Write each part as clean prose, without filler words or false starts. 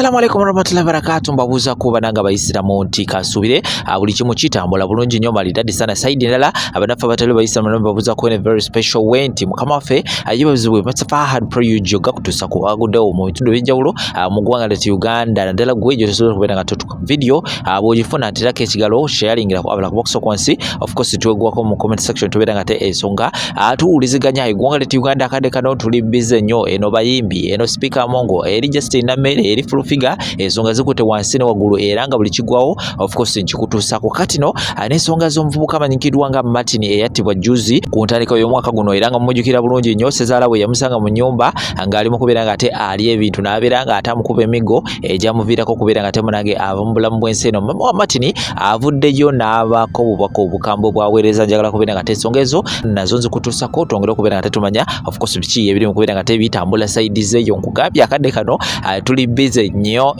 Assalamu alaikum warahmatullahi wabarakatuh. Mbabuza kuba nanga bayisiramu nti kasubire buli kimu kitambula bulungi nnyo malidadi sana saidi ndala abanafa batali bayisiramu mbabuza ko in a very special way nti mukama waffe ayibazibwe Fahad Pro Ujoga kutusa ku agudewo mu bitundu bijawulo mu ggwanga ly'e Uganda naddala gwejo tusobola kubeera nga tutuka video bw'ogifuna nterako ekigalo sharingira ku abala box kwansi of course twegwako mu comment section tubeera nga te ensonga tuwuliziganya eggwanga ly'e Uganda akadde kano tuli busy nnyo eno bayimbi eno speaker Mongo eri Justin Namere eri full figure ensonga zikute wansi ne waggulu era nga buli kigwawo of course nkikutuusako kati no n'ensonga z'omuvubuka amanyikidwa nga Martin eyattibwa juzi ku ntandikwa y'omwaka guno era nga mumujjukira bulungi nnyo Sezaala bwe yamusanga mu nnyumba ng'ali mu kubeera nga ate ali ebintu n'abeera nga ate amukuba emiggo egyamuviirako kubeera nga temunage ava mu bulamu bw'ensi eno. Mama wa Martin avuddeyo n'abaako obubaka obukambwe bwaweereza njagala kubeera nga ensonga ezo nazo nzikutuusako twongere okubeera nga tetumanya of course biki ebiri mu kubeera nga bitambula saidi zeeyo nkugambye akadde kano tuli busy nnyo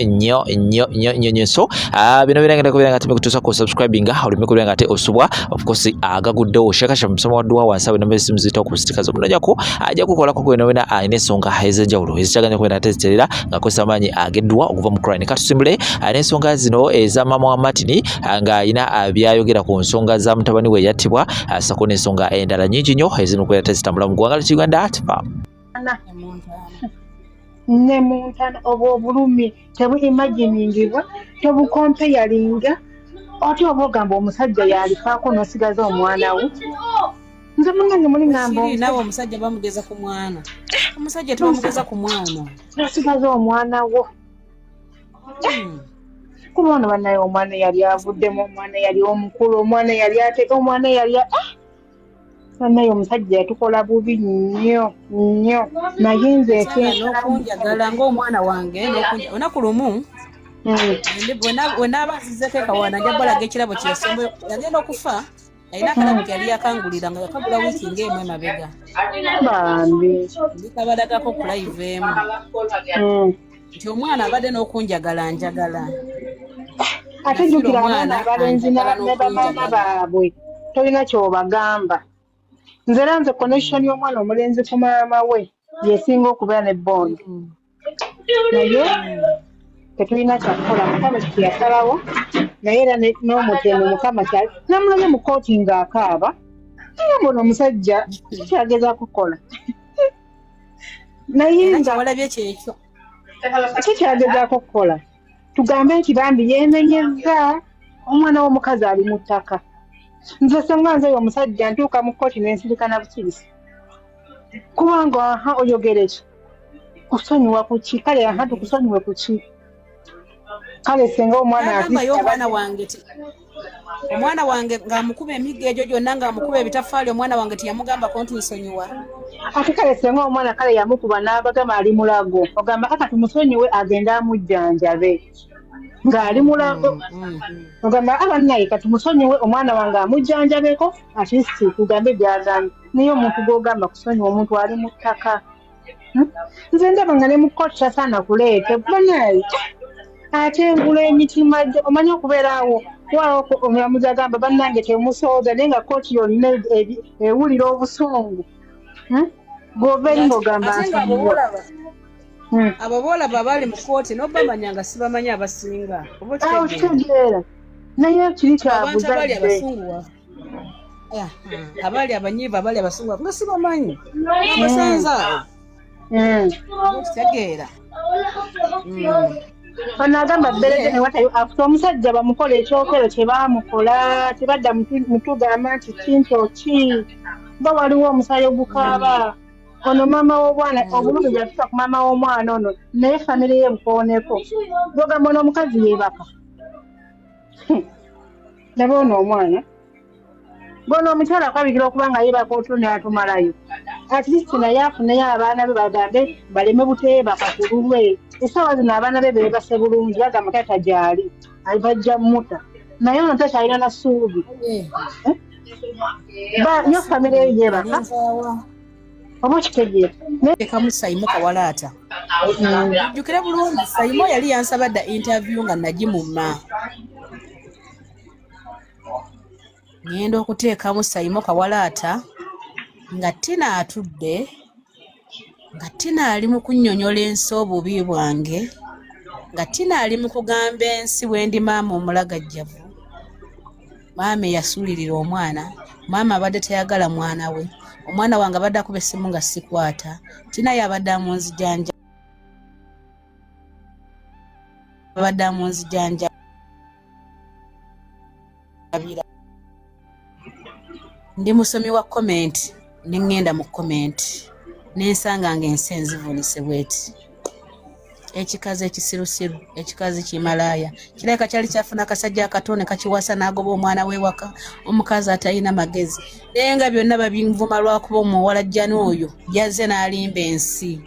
so bino biragenda kubeera nga tumikutuusa ku subscribing olumi kubeera nga ate osubwa of course agaguddewo shekasha musomo wadduwa wansi awo namba esimu ziyitawo ku sitika z'omunonyako ajja kukolako kwena wena alina ensonga ez'enjawulo ezikyaganya kubeera nga teziterera ng'akozesa amaanyi ageddwa okuva mu crane katusimbule n'ensonga zino eza maama wa Martin ng'ayina byayogera ku nsonga za mutabani we yattibwa sako n'ensonga endala nnyingi nnyo ezirina okubeera tezitambula mu ggwanga ly'e Uganda atifa ne Montana obo bulumi tebu imaginingibwa tebu comparinga oti obo gamba omusajja yalifaako n'osigaza omwana we nze munange muli ngamba nawe omusajja bamugeza ku mwana omusajja tebamugeza ku mwana n'osigaza omwana wo kuba ono bannaye omwana yali avuddemu omwana yali omukulu omwana yali ateka omwana yali naye omusajja yatukola bubi nnyo naye nze n'okunjagala ng'omwana wange olunaku lumu wenaaba nzizeko ekawana ajja balaga ekirabo kyesombe yagenda okufa alina akalabu kyali yakangulira nga yakagula wiiki ng'emu emabega ndikabalagako ku live emu nti omwana abadde n'okunjagala njagala ate jjukira abaana abalenzi ne bamaama baabwe tolina ky'obagamba nze era nze connection y'omwana omulenzi ku maama we yesinga okubeera ne bond naye tetulina kyakukola mukama kyeyasalawo naye era n'omutemu mukama kyali namulabye mu kooti ng'akaaba naye mbona omusajja kyagezaako kukola naye nga kikyagezaako kukola tugambe nti bambi yeenenyezza omwana w'omukazi ali mu ttaka nze senga nze omusajja ntuuka mu kooti n'ensirikana bukirisi kubanga oyogere ki kusonyiwa ku ki kale tukusonyiwe ku ki kale senga omwana wange ng'amukuba emiggo egyo gyonna ng'amukuba ebitafaali omwana wange tiyamugambako nti nsonyiwa ate kale senga omwana kale yamukuba n'abagamba ali mulago ogamba aka tumusonyiwe agende amujjanjabe ng'ali mulago ogamba abannaye katumusonyiwe omwana wange amujjanjabeko atisi tugambe byagambye niye omuntu gw'ogamba kusonyiwa omuntu ali mu ttaka nze ndaba nga ne mu kooti tasaana kuleete banaye ate engula emitima omanyi okubeeraawo waawo omulamuzi agamba bannange temusooza naye nga kooti yonna ewulira obusungu gw'ova eri ng'ogamba nsonyiwa abo boolaba abali mu kooti n'obamanya nga sibamanyi abasinga awo kitegeera naye kiri kyabuzadde abali abanyiivu abali abasunguwavu nga sibamanyi abasanza awo kitegeera banagamba bberege newatayo afuta omusajja bamukola ekyokero kye baamukola tebadda mutugamba nti kinto ki ba waliwo omusaayi ogukaaba ono maama w'obwana obulumi yatuka ku maama w'omwana ono naye famire ye bukooneko gogamba ono omukazi yeebaka nabe ono omwana gono omukyala akabikira okuba nga yeebaka otuni atumalayo atleast naye afuneyo abaana be bagambe baleme buteebaka ku lulwe essaawa zino abaana be beebase bulungi bagamba tata gyali bajja mmuta naye ono takyalina na ssuubi yo famire ye yeebaka oba kitegeera ekamu Saimo Kawalaata jjukira bulungi Saimo yali yansaba dda interview nga nagimumma ngenda okuteekamu Saimo Kawalaata nga Tina atudde nga Tina ali mu kunnyonnyola ensi obubi bwange nga Tina ali mu kugamba ensi wendi maama omulagajjavu. Maama yasuulirira omwana, maama abadde tayagala mwana we. Omwana wange abadde akuba essimu nga sikwata. Tina yabadde amunzijanja. Abadde amunzijanja. Ndi musomi wa comment, nengenda mu comment. Nensanga ng'ensi enzivunise bweti. Ekikazi ekisirusiru, ekikazi kimalaaya. Kireka kyali kyafuna akasajja akatone kakiwasa n'agoba omwana we waka, omukazi atalina magezi. Naye nga byonna babinvuma lwakuba omuwalajjana oyo yazze n'alimba ensi.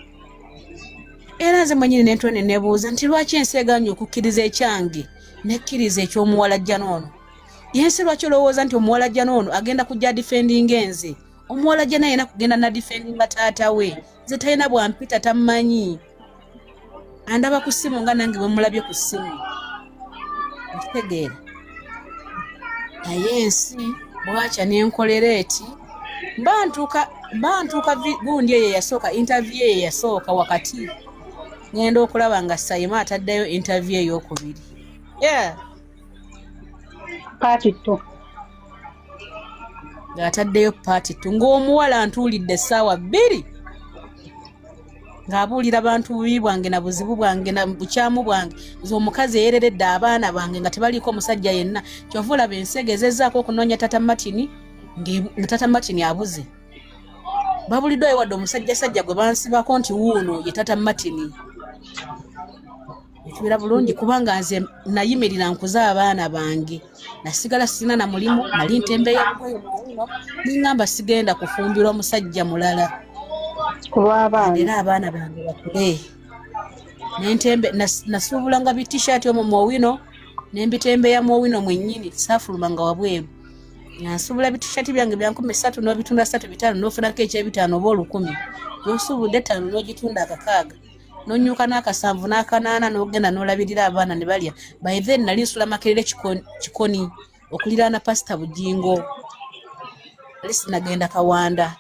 Era nze mwennyini ne ntone nebuuza nti lwaki ensi egaanye okukkiriza ekyange nekkiriza eky'omuwalajjana ono. Yensi lwaki olowooza nti omuwalajjana ono agenda kujja defendinga enze. Omuwalajjana yena kugenda na defendinga taata we. Nze talina bwampita tammanyi. Andaba ku ssimu nga nange bwe mulabye ku ssimu. Nkitegeera. Naye ensi bwakya nenkolera eti bantuuka gundi eyo yasooka interview eyo yasooka wakati. Ngenda okulaba nga Sayima ataddeyo interview ey'okubiri. Yeah. Part 2. Ng'ataddeyo part 2 ng'omuwala ntuulidde essaawa 2 ng'abuulira bantu bubi bwange na buzibu bwange na bukyamu bwange. Nze omukazi eyereredde abaana bange nga tebaliiko omusajja yenna. Kyova olaba ensi egezezzaako okunoonya Tata Martin nga Tata Martin abuze. Babuliddwayo wadde omusajjasajja gwe bansibako nti wuuno ye Tata Martin. Ekibeera bulungi kubanga nze nayimirira nkuze abaana bange. Nasigala sina na mulimu, nali ntembeya bwino, ningamba sigenda kufumbirwa omusajja mulala. Kulw'abaana. Era abaana bange bakule. Nentembe nasuubulanga bi-t-shirt omwo mu Owino, nembitembeya mu Owino mwennyini, saafulumanga wabweru. Nasuubula bi-t-shirt byange bya 3 n'obitunda 3 n'ofunako eky'ebitaano oba 10. Y'osuubudde 5 n'ogitunda 6. Nonyuka n'akasanvu n'akanaana n'ogenda n'olabirira abaana ne balya. By then nali nsula Makerere Kikoni okuliraana Pastor Bujingo. Nali sinagenda Kawanda.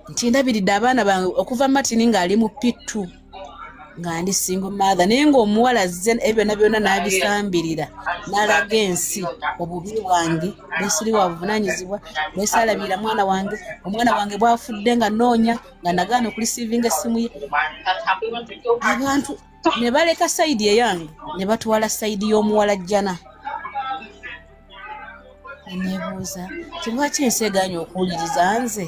Nti ndabiridde abaana bange okuva Martin ng'ali mu P2 nga ndi single mother. Naye ng'omuwala azze ebyo byonna n'abisambirira n'alaga ensi obubi bwange bwesiri wa buvunaanyizibwa bwesalabira mwana wange. Omwana wange bwafudde nga noonya nga nagaana okulisiivinga essimu ye. Abantu ne baleka sayidi eyange ne batwala sayidi y'omuwalajjana. Nebuuza lwaki ensi egaanye okuwuliriza nze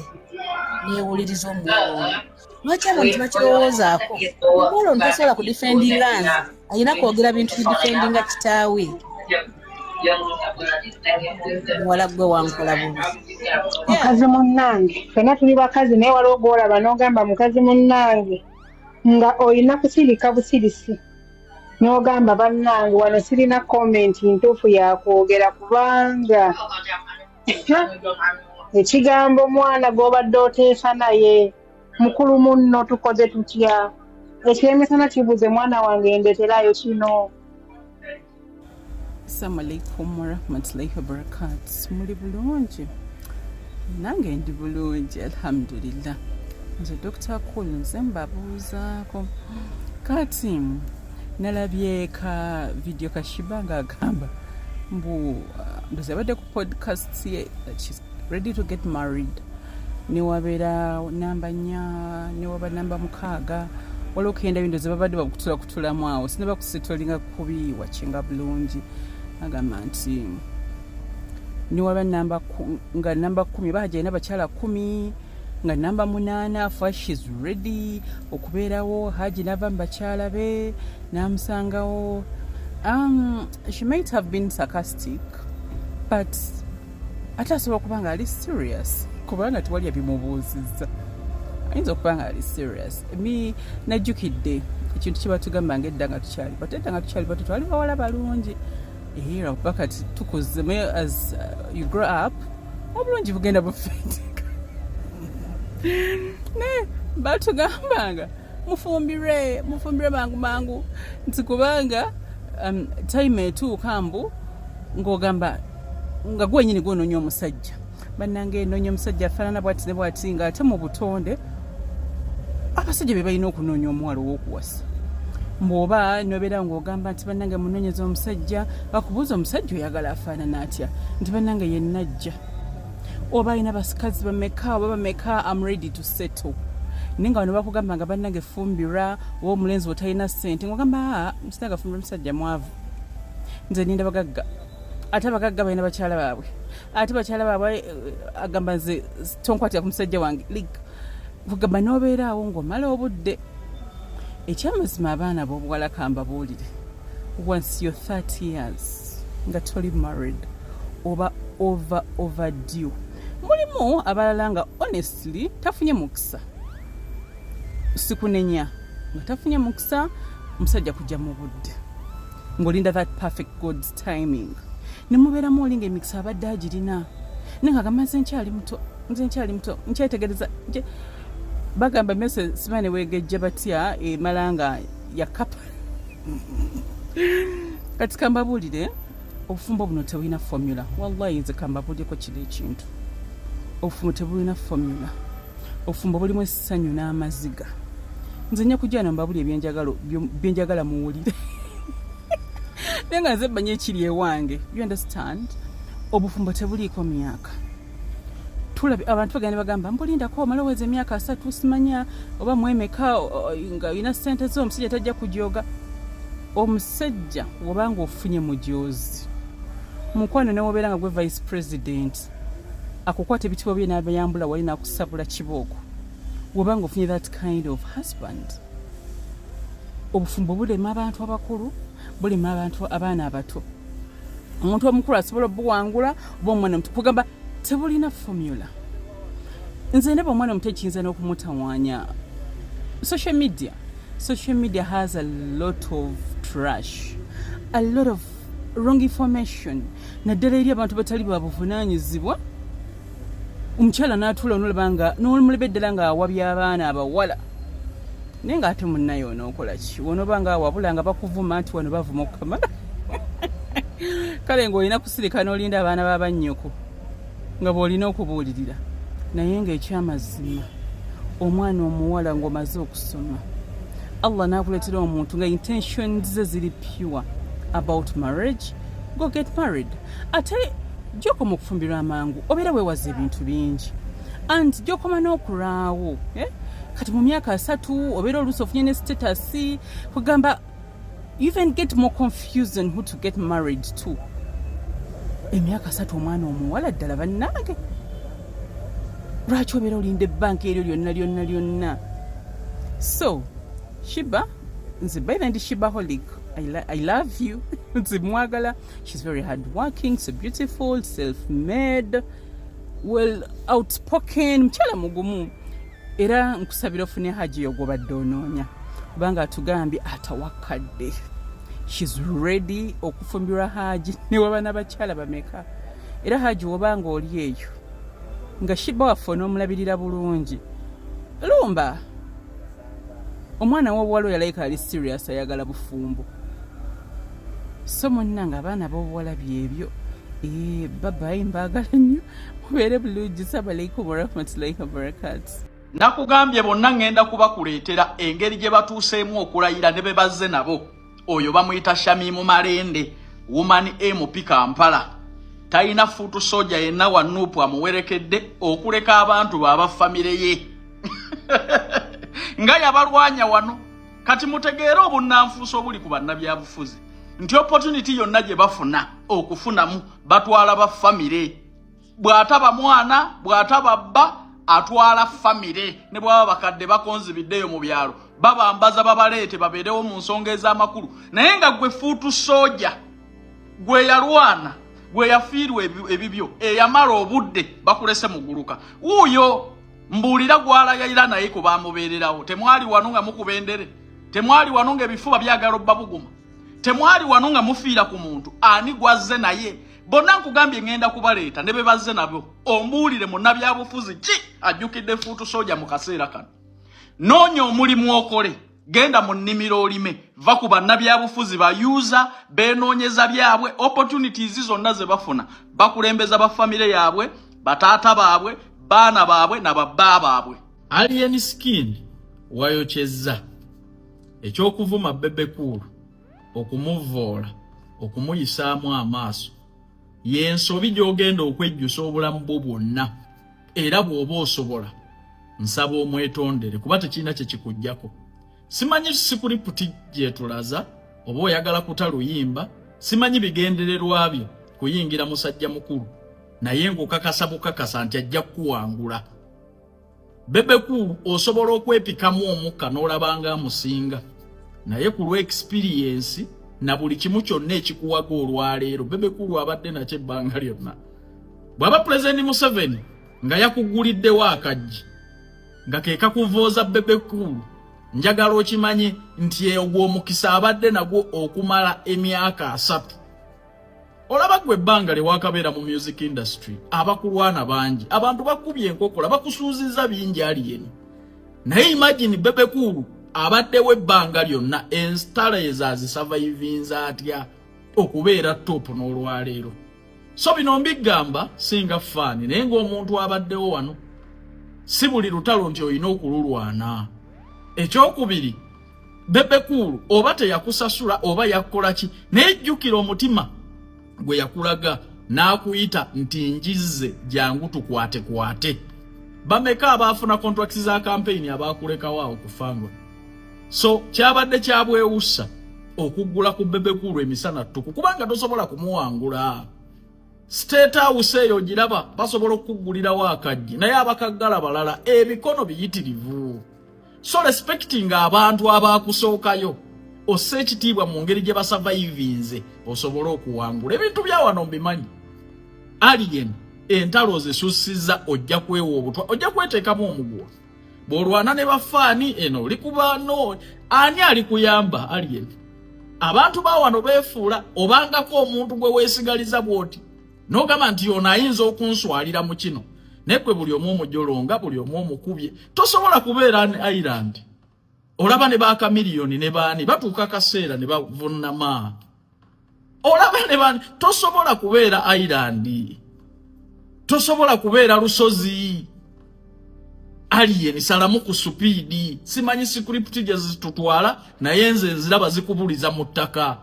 neewuliriza omuwala. Lwaki abantu bakirowoozaako omuwala ono tasobola kudifendinga nze alina kwogera bintu bidifendinga kitaawe. Muwala gwe wankola bubi. Mukazi munnange ffenna tuli bakazi naye waliwo gw'olaba n'ogamba mukazi munnange nga olina kusirika busirisi n'ogamba bannange wano sirina komenti ntuufu yakwogera kubanga ekigambo mwana gw'obadde oteesa naye mukulu munno tukoze tutya. Ekyemisana kibuze mwana wange ndeeterayo kino. Assalamu alaikum warahmatullahi wabarakatuh. Muli bulungi? Nange ndi bulungi alhamdulillah. Nze Dr. Cool nze mbabuuzaako kati nalabye ka video kashiba nga agamba mbu ndoze abadde ku podcast ye that she's ready to get married. Niwabeera namba 4 niwaba namba 6 waliwo kenda bindo ze babadde bakutulamu awo sine bakusitolinga kubi wakinga bulungi. Agamba nti niwaba namba 10 bajja bakyala 10 nga namba 8 for she's ready okubeerawo haji nava bakyala be namusangawo. She might have been sarcastic but atasobola okuba nga ali serious kubanga tewali abimubuuzizza. Ayinza okuba nga ali serious. Mi najjukidde ekintu kye batugamba ng'edda nga tukyali bato, edda nga tukyali bato twali bawala balungi era bakati tukuze as you grow up obulungi bugenda bufeetika. Ne batugambanga mufumbire mangu nti kubanga time etuuka mbu ng'ogamba nga gwenyini gwononya omusajja. Bannange enonya omusajja afaanana bwati ne bwati nga ate mu butonde abasajja be balina okunoonya omuwala ow'okuwasa. Mboba nobeera ng'ogamba nti bannange munoonyeza omusajja bakubuuza omusajja oyagala afaanana atya nti bannange ye najja oba alina basikazi bameka oba bameka am ready to settle naye nga bano bakugamba nga bannange fumbirwa oba omulenzi otalina ssente ng'ogamba musinga fumbira musajja mwavu nze ninda bagagga ate abagagga balina bakyala baabwe ate bakyala baabwe agamba nze tonkwatira ku musajja wange kugamba n'obeeraawo ng'omala obudde ekyamazima abaana b'obuwala kambabuulire once you're 30 years nga toli married oba overdue mulimu abalala nga honestly tafunye mukisa sikunenya nga tafunye mukisa musajja kujja mu budde ng'olinda that perfect god's timing ne mubeeramu olinga emikisa abadde agirina naye ng'agamba nze nkyali muto nkyetegereza bagamba mese simane wegejja batya emala nga yakapa kati kambabuulire obufumbo buno tebulina formula wallahi nze kambabuulireko kiri ekintu obufumbo tebulina formula obufumbo bulimu essanyu n'amaziga nze nja kujja nambabuli ebyenjagala muwulire naye nga nze banye ekiri ewange you understand obufumbo tebuliiko myaka tulabe abantu bagenda bagamba mbulindako omaloweza emyaka 3 simanya oba mwemeka nga olina ssente zo omusajja tajja kujooga omusajja obanga ofunye mujoozi mukwano newobeera nga gwe vice president akukwata ebitiibwa bye n'abayambula wali n'akusabula kibooko wobanga ofunye that kind of husband obufumbo bulema abantu abakulu bulema abantu abaana abato omuntu omukulu asobola obuwangula oba omwana omuto kugamba tebulina formula nze ndaba omwana omuto ekiyinza n'okumutawaanya social media has a lot of trash, a lot of wrong information naddala eri abantu batali babuvunaanyizibwa omukyala n'atuula onolabanga n'omulebe ddala ng'awabya abaana abawala naye ng'ate munnayo onookola ki onoba nga wabula nga bakuvuma nti wano bavuma okukamala kale ng'olina kusirika n'olinda abaana b'abannyoko nga bw'olina okubuulirira naye ng'ekyamazima omwana omuwala ng'omaze okusoma Allah n'akuleetera omuntu nga intentions ze ziri pure about marriage go get married ate gyokoma okufumbirwa amangu obeera weewaza ebintu bingi and gyokoma n'okulaawo kati mu myaka 3 obeera oluusi ofunye ne status kugamba you even get more confused on who to get married to emyaka 3 omwana omuwala ddala bannange lwaki obeera olinda ebbanka eryo lyonna so Shiba nze by the end Shibaholic I love you nze mwagala she's very hardworking so beautiful self-made well outspoken mchala mugumu era nkusabira ofune haji yogobadde onoonya kubanga atugambye atawakadde she's ready okufumbirwa haji ne wabana bakyala bameka era haji wobanga oli eyo nga Shiba waffe n'omulabirira bulungi lumba omwana w'obuwala yalayika ali serious ayagala bufumbo so munnanga abaana b'obuwala byebyo babayi mbaagala nnyo mubeere bulungi assalamu alaikum warahmatullahi wabarakatu nakugambye bonna ngenda kubakuleetera engeri gye batuuseemu okulayira ne be bazze nabo oyo bamuyita Shamimu Malende woman MP Kampala talina fuutu soja yenna wa Nuupu amuwerekedde okuleka abantu baaba famire ye nga yabalwanya wano kati mutegeera obunnanfuuso obuli ku bannabyabufuzi nti opportunity yonna gye bafuna okufunamu batwala ba famire bw'ataba mwana bw'ataba bba atwala famire ne bw'aba bakadde bakonzibiddeyo mu byalo babambaza babaleete babeerewo mu nsonga ez'amakulu naye nga gwe fuutu soja gwe yalwana gwe yafiirwa ebibyo eyamala obudde bakulese muguluka wuuyo mbuulira gwalayira naye ku bamubeererawo temwali wano nga mukubendere temwali wano nga ebifuba byagala obbabuguma temwali wano nga mufiira ku muntu ani gwazze naye bonna nkugambye ngenda kubaleeta ne be bazze nabo ombuulire munnabyabufuzi ki ajjukidde fuutu soja mu kaseera kano noonya omulimu okole genda mu nnimiro olime va ku bannabyabufuzi bayuuza beenoonyeza byabwe opportunities zonna ze bafuna bakulembeza bafamire yaabwe bataata baabwe baana baabwe na babba baabwe Alien Skin wayokyezza ekyokuvuma Bebe Cool okumuvoola okumuyisaamu amaaso y'ensobi gy'ogenda okwejjusa obulamu bwo bwonna era bw'oba osobola nsaba omwetondere kuba tekirina kye kikuggyako. Simanyi sikuriputi gyetulaza oba oyagala kutaluyimba, simanyi bigendererwa byo kuyingira musajja mukulu, naye ng'okakasa bukakasa nti ajja kuwangula. Bebe Cool osobola okwepikamu omukka n'olabanga amusinga, naye ku lwa experience na buli kimu kyonna ekikuwaga olwaleero Bebe Cool abadde nakyo ebbanga lyonna. Bw'aba President Museveni nga yakuguliddewo akaggi nga ke kakuvooza Bebe Cool, njagala okimanye nti ogwo omukisa abadde nagwo okumala emyaka 3. Olaba gwe ebbanga lyewakabeera mu music industry abakulwana bangi, abantu bakubye enkokola bakusuuziza bingi aliyeni, naye imagine Bebe Cool abaddewo ebbanga lyonna enstaleza azisurvivinza atya okubeera top n'olwaleero. So bino mbigamba singa faani, naye ng'omuntu abaddewo wano si buli lutalo nti olina okululwana. Ekyokubiri, Bebe Cool oba teyakusasula oba yakola ki, naye jjukira omutima gwe yakulaga n'akuyita nti njizze jangu tukwate. Bameka abaafuna contracts za campaign abakulekawo awo kufangwa. So kyabadde kyabwewussa okuggula ku Bebe Cool emisana ttuku kubanga tosobola kumuwangula. State House eyo giraba basobola okuggulirawo akaggi, naye abakaggala balala ebikono biyitirivu. So respecting abantu abakusookayo osse ekitiibwa mu ngeri gye basurvivinze osobola okuwangula. Ebintu bya wano mbimanyi. Alien entalo zisussizza ojja kwewa obutwa, ojja kweteekamu omuguwa. Bw'olwana ne bafaani eno likuba no ani alikuyamba Alien. Abantu ba wano beefuula obangako omuntu gwe weesigaliza bw'oti n'ogamba nti ono ayinza okunswalira mu kino, nekwe buli omu omujolonga buli omu omukubye tosobola kubeera Island. Olaba ne baaka miliyoni ne baani batuuka kaseera ne bavunnama. Olaba ne baani tosobola kubeera Island, tosobola kubeera Lusozi. Alien salamu ku supiidi, simanyi script gye zitutwala naye nze nziraba zikubuliza mu ttaka.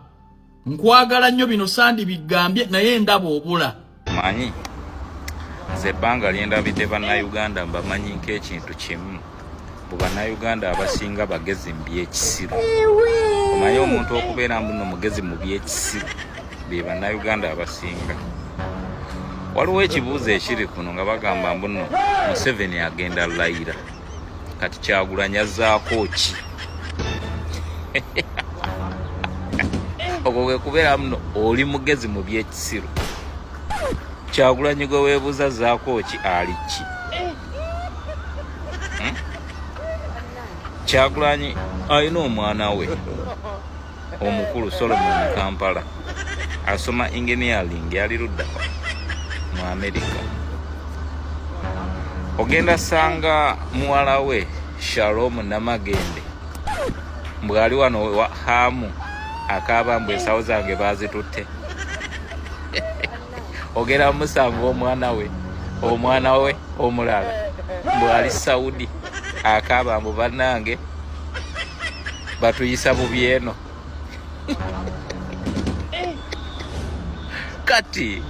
Nkwagala nnyo bino sandi bigambye naye ndaba obula. Manyi ze banga lyendabidde bannayuganda mbamanyi nk'ekintu kimu, bu bannayuganda abasinga bagezi mu byekisiru. Omanyi omuntu okubeera mbuno mugezi mu byekisiru be bannayuganda abasinga. Waliwo ekibuuzo ekiri kuno nga bagamba mbuno Museveni agenda layira, kati Kyagulanyi azzaako ki? Ogwe kubeera muno oli mugezi mu byekisiru. Kyagulanyi gwe weebuuza zaako ki ali ki? Kyagulanyi alina omwana we omukulu Solomon Kampala asoma engineering ali ludda mu America. Ogenda sanga muwala we Shalom Namagende mbwali wano wa Hamu akaba mbwe ensawo zange bazitutte. Ogera musanga omwana we omulala mbwali Saudi akaba mbu bannange batuyisa bubi eno. Kati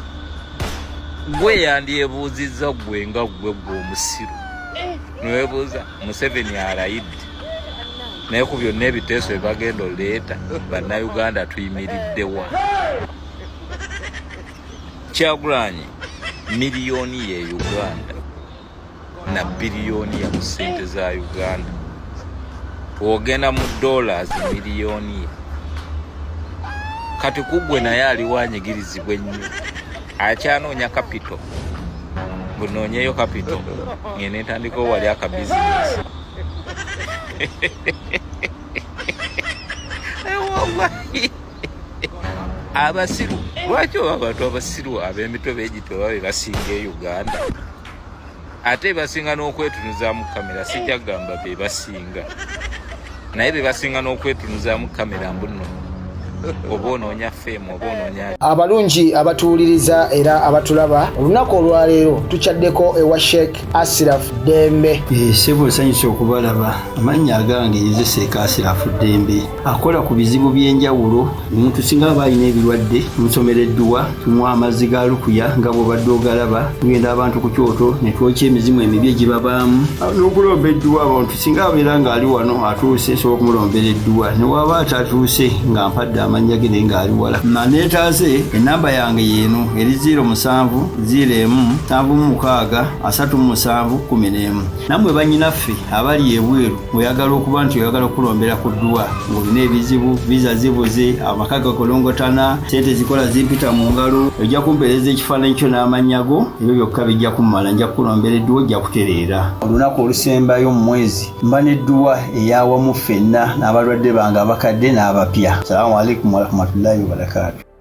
gwe yandyebuuzizza gwe nga gwe omusiru newebuuza Museveni alayidde, naye ku byonna ebiteeso bye bagenda oleeta bannayuganda tuyimiriddewa. Kyagulanyi miliyoni ye Uganda na biliyoni ya mu ssente za Uganda, ogenda mu dollars miliyoni ye. Kati kugwe naye aliwo anyigirizibwa ennyo, akyanoonya kapito, bunoonyeyo kapito ngene entandikawo wali akabizinesi. Abasiru lwaki oba abantu abasiru ab'emitobe egito babe basinga e Uganda, ate basinga n'okwetunuzaamu kamera, sikyagamba be basinga, naye be basinga n'okwetunuzaamu kamera mbuno oba onoonya femu oba onoonya abalungi abatuwuliriza era abatulaba olunaku olwaleero tukyaddeko ewa Sheikh Ashraf Dembe. Ssebo nsanyusa okubalaba. Amannya agange nze Sheikh Ashraf Dembe akola ku bizibu by'enjawulo. Omuntu singa aba alina ebirwadde musomereddwa tumuwa amazzi ga lukuya nga bw'obadde ogalaba tugenda abantu ku kyoto ne twokya emizimu emibi egibabaamu n'okulomba edduwa abantu singa abeera ng'ali wano atuuse sobola okumulombera edduwa ne waba atatuuse nga mpadde amannya ge naye ng'ali wala neetaase ennamba yange yeeno eri 07 01 76 37 11 nammwe bannyinaffe abali ebweru oyagala okuba nti oyagala okulombera ku dduwa ng'olina ebizibu viza zibuze amaka gakolongotana sente zikola zimpita mu ngalo ojja kumpeereza ekifaananyi kyo n'amannya go ebyo byokka bijja kummala nja kukulombera edduwa ojja kutereera olunaku olusembayo mu mwezi mba n'edduwa eyawamu ffenna n'abalwadde bange abakadde n'abapya. Salaamu alaikum warahmatullahi wabarakatuh.